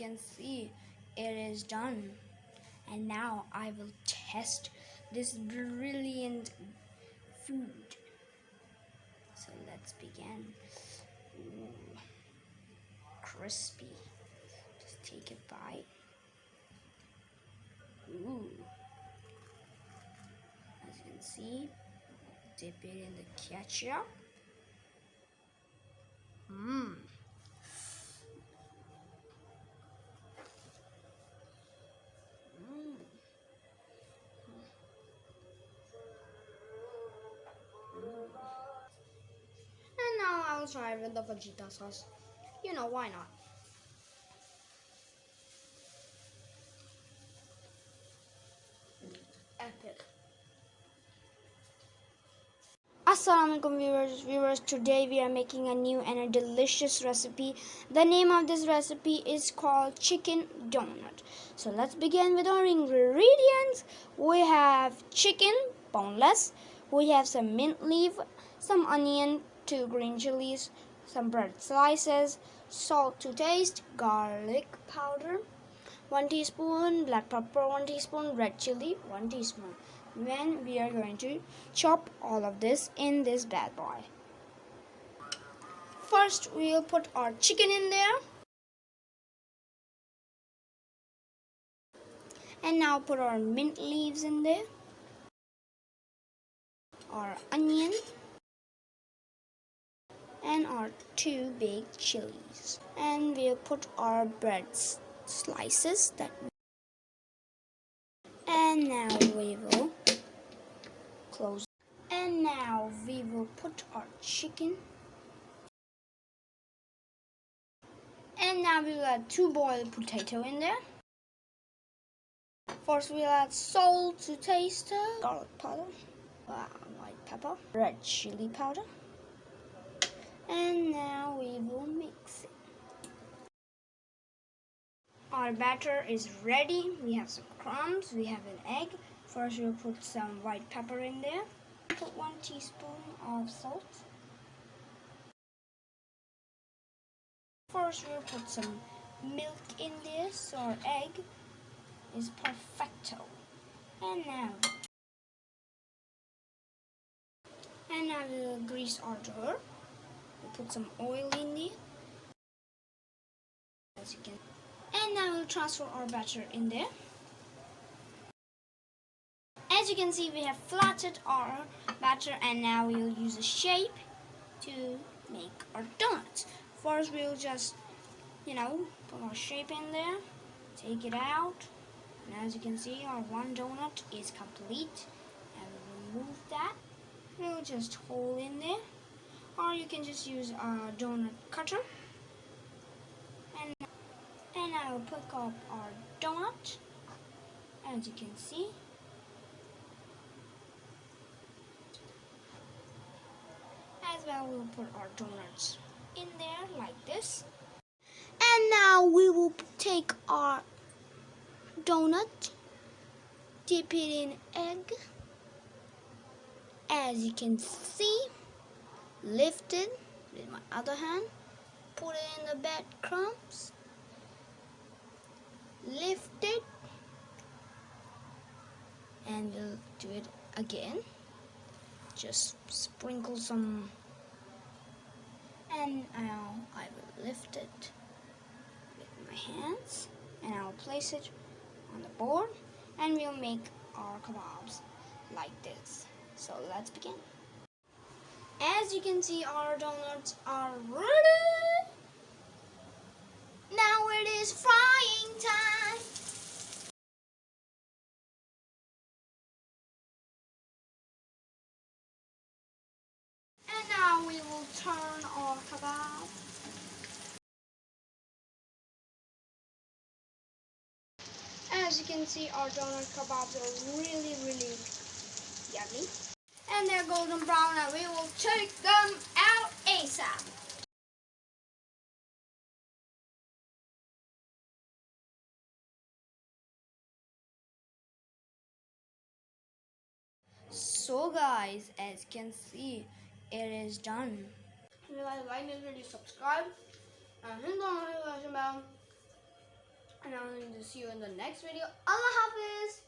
can see, it is done. And now I will test this brilliant food. So let's begin. Ooh, crispy. Just take a bite. Ooh. As you can see, dip it in the ketchup. Mmm. And now I'll try with the fajita sauce. You know, why not? Epic. Assalamualaikum viewers. Today we are making a new and a delicious recipe. The name of this recipe is called chicken donut. So let's begin with our ingredients. We have chicken, boneless. We have some mint leaf, some onion, 2 green chilies, some bread slices, salt to taste, garlic powder, 1 teaspoon black pepper, 1 teaspoon red chili, 1 teaspoon. Then we are going to chop all of this in this bad boy. First we'll put our chicken in there. And now put our mint leaves in there. Our onion. And our 2 big chilies. And we'll put our bread slices. And now we will close. And now we will put our chicken. And now we will add 2 boiled potato in there. First we'll add salt to taste, garlic powder, white pepper, red chili powder. And now we will mix it. Our batter is ready. We have some crumbs, we have an egg. First we'll put some white pepper in there. Put 1 teaspoon of salt. First we'll put some milk in this so our egg is perfecto. And now we'll grease our dough. We'll put some oil in there. As you can. And now we'll transfer our batter in there. As you can see, we have flattened our batter, and now we'll use a shape to make our donuts. First we'll just, put our shape in there, take it out, and as you can see, our one donut is complete. And we'll remove that. We'll just hold in there, or you can just use a donut cutter. And I will pick up our donut, as you can see. As well, we'll put our donuts in there like this. And now we will take our donut, dip it in egg. As you can see, lift it with my other hand, put it in the breadcrumbs, lift it, and we'll do it again. Just sprinkle some, and now I will lift it with my hands, and I'll place it on the board, and we'll make our kebabs like this. So let's begin. As you can see, our donuts are ready. Now it is frying time. And now we will turn our kebab. As you can see, our donut kebabs are really yummy. And they're golden brown, and we will take them out ASAP. So guys, as you can see, it is done. If you guys like this video, subscribe and hit the notification bell. to see you in the next video. Allah Hafiz.